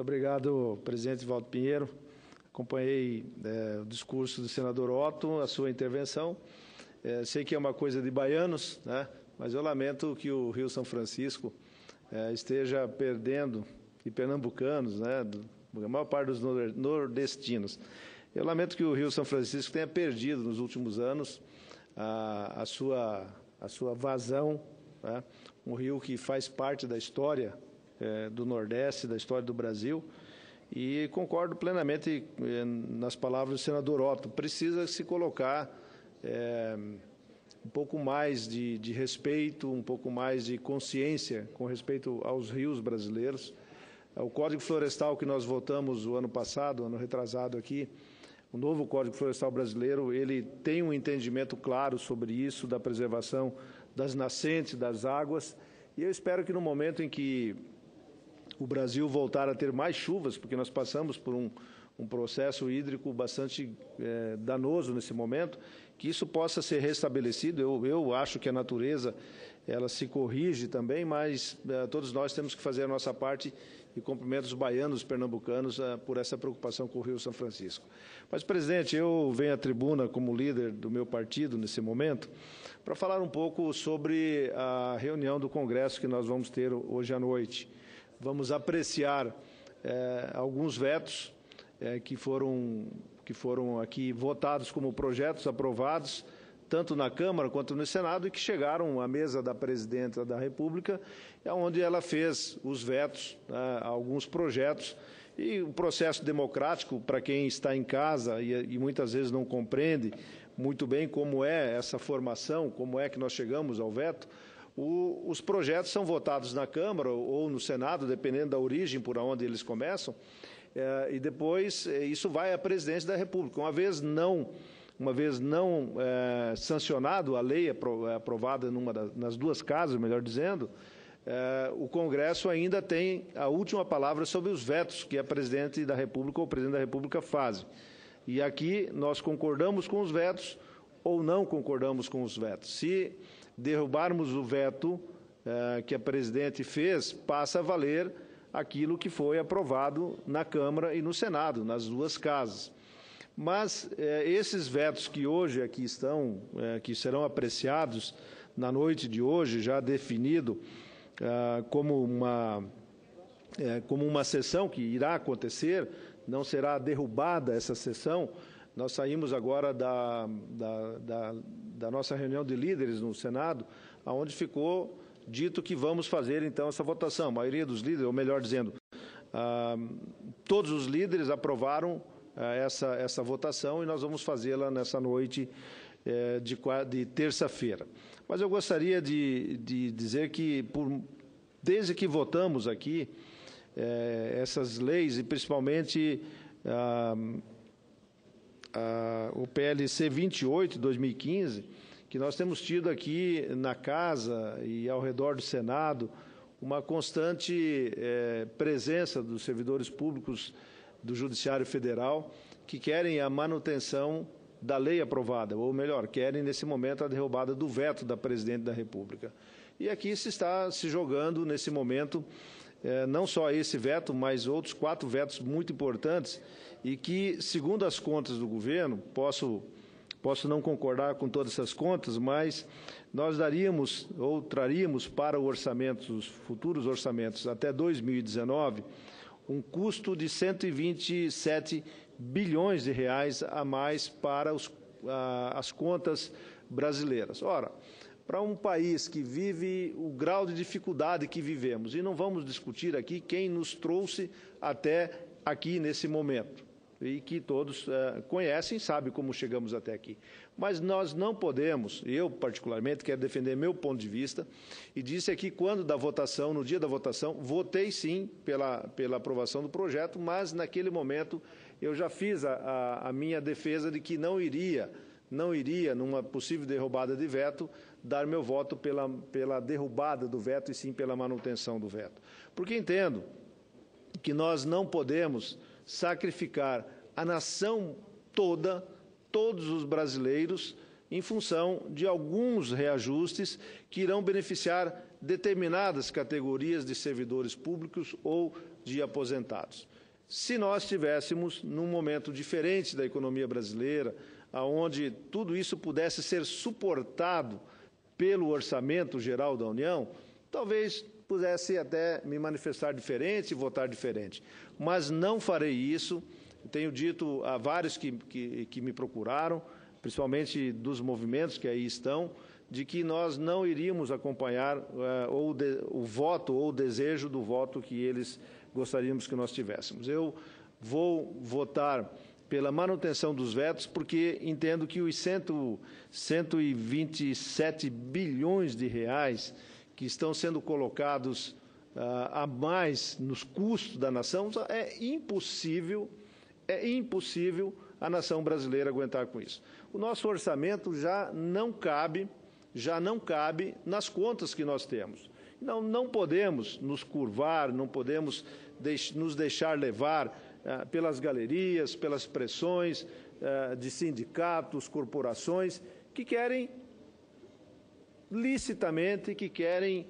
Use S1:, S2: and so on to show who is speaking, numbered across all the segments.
S1: Muito obrigado, presidente Valdo Pinheiro. Acompanhei o discurso do senador Otto, a sua intervenção. Sei que é uma coisa de baianos, né? Mas eu lamento que o Rio São Francisco esteja perdendo, e pernambucanos, né? A maior parte dos nordestinos. Eu lamento que o Rio São Francisco tenha perdido nos últimos anos a sua vazão, né? Um rio que faz parte da história do Nordeste, da história do Brasil, e concordo plenamente nas palavras do senador Otto. Precisa se colocar um pouco mais de respeito, um pouco mais de consciência com respeito aos rios brasileiros. O Código Florestal que nós votamos o ano passado, ano retrasado aqui, o novo Código Florestal brasileiro, ele tem um entendimento claro sobre isso, da preservação das nascentes, das águas, e eu espero que no momento em que o Brasil voltar a ter mais chuvas, porque nós passamos por um processo hídrico bastante danoso nesse momento, que isso possa ser restabelecido. Eu acho que a natureza ela se corrige também, mas todos nós temos que fazer a nossa parte, e cumprimento os baianos, os pernambucanos, por essa preocupação com o Rio São Francisco. Mas, presidente, eu venho à tribuna como líder do meu partido nesse momento para falar um pouco sobre a reunião do Congresso que nós vamos ter hoje à noite. Vamos apreciar alguns vetos que foram aqui votados como projetos aprovados, tanto na Câmara quanto no Senado, e que chegaram à mesa da Presidenta da República, onde ela fez os vetos a alguns projetos. E o processo democrático, para quem está em casa e muitas vezes não compreende muito bem como é essa formação, como é que nós chegamos ao veto, os projetos são votados na Câmara ou no Senado, dependendo da origem por onde eles começam, e depois isso vai à Presidência da República. Uma vez não sancionado a lei aprovada nas duas casas, melhor dizendo, o Congresso ainda tem a última palavra sobre os vetos que a Presidente da República ou o Presidente da República fazem. E aqui nós concordamos com os vetos ou não concordamos com os vetos. Se derrubarmos o veto que a Presidente fez, passa a valer aquilo que foi aprovado na Câmara e no Senado, nas duas casas. Mas esses vetos que hoje aqui estão, que serão apreciados na noite de hoje, já definido como uma sessão que irá acontecer, não será derrubada essa sessão. Nós saímos agora da nossa reunião de líderes no Senado, onde ficou dito que vamos fazer, então, essa votação. A maioria dos líderes, ou melhor dizendo, todos os líderes aprovaram essa votação, e nós vamos fazê-la nessa noite de terça-feira. Mas eu gostaria de dizer que, desde que votamos aqui essas leis, e principalmente o PLC 28, de 2015, que nós temos tido aqui na Casa e ao redor do Senado uma constante presença dos servidores públicos do Judiciário Federal, que querem a manutenção da lei aprovada, ou melhor, querem nesse momento a derrubada do veto da Presidente da República. E aqui se está se jogando nesse momento não só esse veto, mas outros 4 vetos muito importantes, e que, segundo as contas do governo, posso não concordar com todas essas contas, mas nós daríamos ou traríamos para o orçamento, os futuros orçamentos até 2019, um custo de 127 bilhões de reais a mais para as contas brasileiras. Ora, para um país que vive o grau de dificuldade que vivemos, e não vamos discutir aqui quem nos trouxe até aqui nesse momento, e que todos conhecem, sabem como chegamos até aqui. Mas nós não podemos, eu particularmente quero defender meu ponto de vista, e disse aqui quando da votação, no dia da votação, votei sim pela aprovação do projeto, mas naquele momento eu já fiz a minha defesa de que não iria, numa possível derrubada de veto, dar meu voto pela derrubada do veto e sim pela manutenção do veto. Porque entendo que nós não podemos sacrificar a nação toda, todos os brasileiros, em função de alguns reajustes que irão beneficiar determinadas categorias de servidores públicos ou de aposentados. Se nós estivéssemos num momento diferente da economia brasileira, onde tudo isso pudesse ser suportado pelo orçamento geral da União, talvez pudesse até me manifestar diferente e votar diferente. Mas não farei isso. Tenho dito a vários que me procuraram, principalmente dos movimentos que aí estão, de que nós não iríamos acompanhar o voto ou o desejo do voto que eles gostaríamos que nós tivéssemos. Eu vou votar pela manutenção dos vetos, porque entendo que os 127 bilhões de reais que estão sendo colocados a mais nos custos da nação, é impossível a nação brasileira aguentar com isso. O nosso orçamento já não cabe nas contas que nós temos. Não podemos nos curvar, não podemos nos deixar levar pelas galerias, pelas pressões de sindicatos, corporações, que querem licitamente, que querem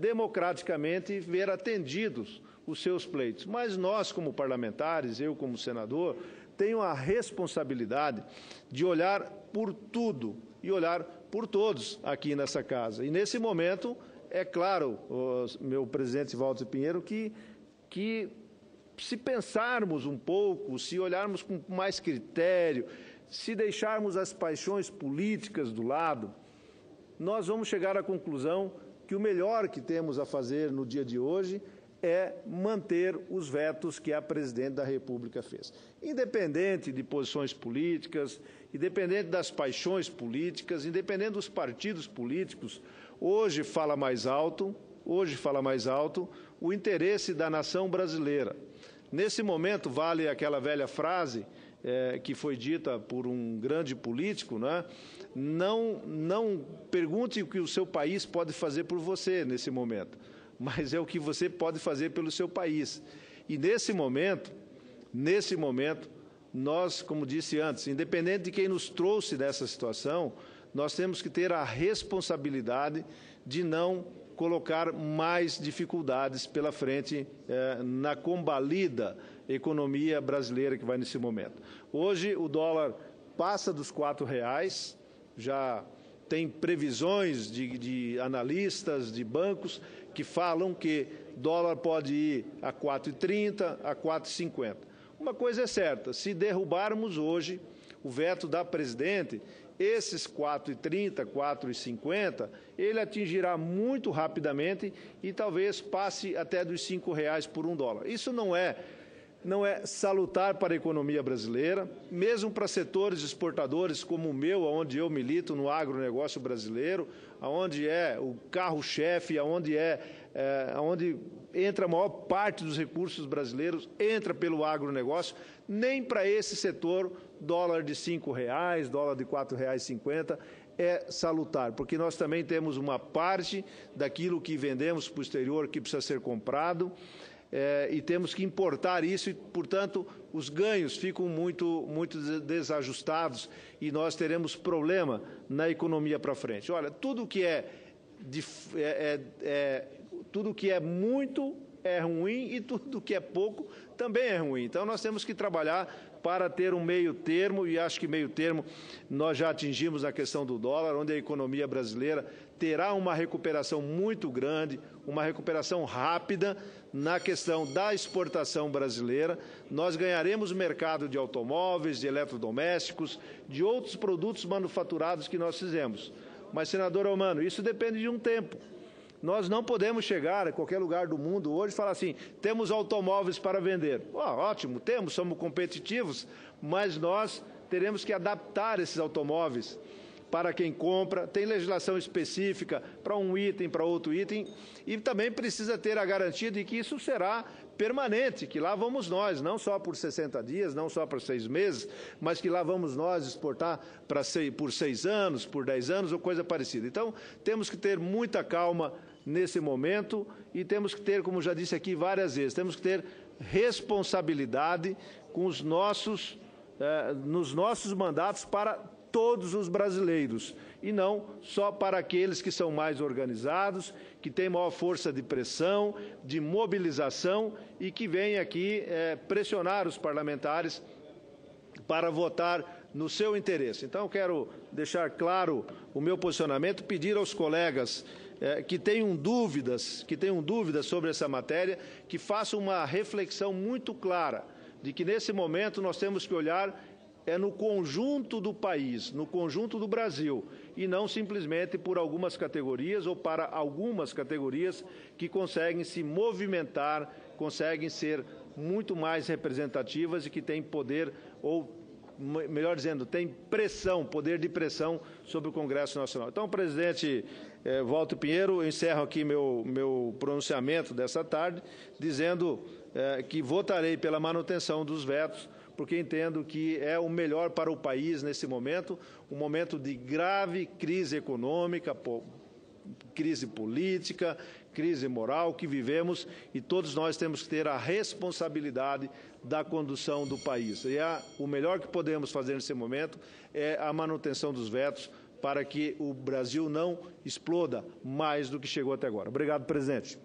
S1: democraticamente ver atendidos os seus pleitos. Mas nós, como parlamentares, eu como senador, tenho a responsabilidade de olhar por tudo e olhar por todos aqui nessa casa. E, nesse momento, é claro, meu presidente Walter Pinheiro, que se pensarmos um pouco, se olharmos com mais critério, se deixarmos as paixões políticas do lado, nós vamos chegar à conclusão que o melhor que temos a fazer no dia de hoje é manter os vetos que a presidente da República fez. Independente de posições políticas, independente das paixões políticas, independente dos partidos políticos, hoje fala mais alto o interesse da nação brasileira. Nesse momento, vale aquela velha frase que foi dita por um grande político, né? Não pergunte o que o seu país pode fazer por você nesse momento, mas é o que você pode fazer pelo seu país. E nesse momento, nós, como disse antes, independente de quem nos trouxe dessa situação, nós temos que ter a responsabilidade de não colocar mais dificuldades pela frente na combalida economia brasileira que vai nesse momento. Hoje, o dólar passa dos R$4, já tem previsões de analistas, de bancos, que falam que dólar pode ir a 4,30, a 4,50. Uma coisa é certa, se derrubarmos hoje o veto da presidente, esses 4,30, 4,50, ele atingirá muito rapidamente e talvez passe até dos R$5 por $1. Isso não é salutar para a economia brasileira, mesmo para setores exportadores como o meu, onde eu milito no agronegócio brasileiro, onde é o carro-chefe, onde entra a maior parte dos recursos brasileiros, entra pelo agronegócio, nem para esse setor dólar de R$5, dólar de R$4,50 é salutar, porque nós também temos uma parte daquilo que vendemos para o exterior que precisa ser comprado, e temos que importar isso e, portanto, os ganhos ficam muito desajustados e nós teremos problema na economia para frente. Olha, tudo que é muito é ruim e tudo que é pouco também é ruim. Então, nós temos que trabalhar para ter um meio termo, e acho que meio termo nós já atingimos na questão do dólar, onde a economia brasileira terá uma recuperação muito grande, uma recuperação rápida na questão da exportação brasileira. Nós ganharemos mercado de automóveis, de eletrodomésticos, de outros produtos manufaturados que nós fizemos. Mas, senador Eumano, isso depende de um tempo. Nós não podemos chegar a qualquer lugar do mundo hoje e falar assim, temos automóveis para vender. Ótimo, temos, somos competitivos, mas nós teremos que adaptar esses automóveis para quem compra, tem legislação específica para um item, para outro item, e também precisa ter a garantia de que isso será permanente, que lá vamos nós, não só por 60 dias, não só por 6 meses, mas que lá vamos nós exportar por 6 anos, por 10 anos ou coisa parecida. Então, temos que ter muita calma nesse momento e temos que ter, como já disse aqui várias vezes, temos que ter responsabilidade com nos nossos mandatos para todos os brasileiros, e não só para aqueles que são mais organizados, que têm maior força de pressão, de mobilização e que vêm aqui pressionar os parlamentares para votar no seu interesse. Então, quero deixar claro o meu posicionamento, pedir aos colegas que tenham dúvidas sobre essa matéria, que façam uma reflexão muito clara de que, nesse momento, nós temos que olhar no conjunto do país, no conjunto do Brasil, e não simplesmente por algumas categorias ou para algumas categorias que conseguem se movimentar, conseguem ser muito mais representativas e que têm poder, ou melhor dizendo, têm pressão, poder de pressão sobre o Congresso Nacional. Então, presidente Walter Pinheiro, eu encerro aqui meu pronunciamento dessa tarde, dizendo que votarei pela manutenção dos vetos, porque entendo que é o melhor para o país nesse momento, um momento de grave crise econômica, crise política, crise moral que vivemos, e todos nós temos que ter a responsabilidade da condução do país. E o melhor que podemos fazer nesse momento é a manutenção dos vetos para que o Brasil não exploda mais do que chegou até agora. Obrigado, presidente.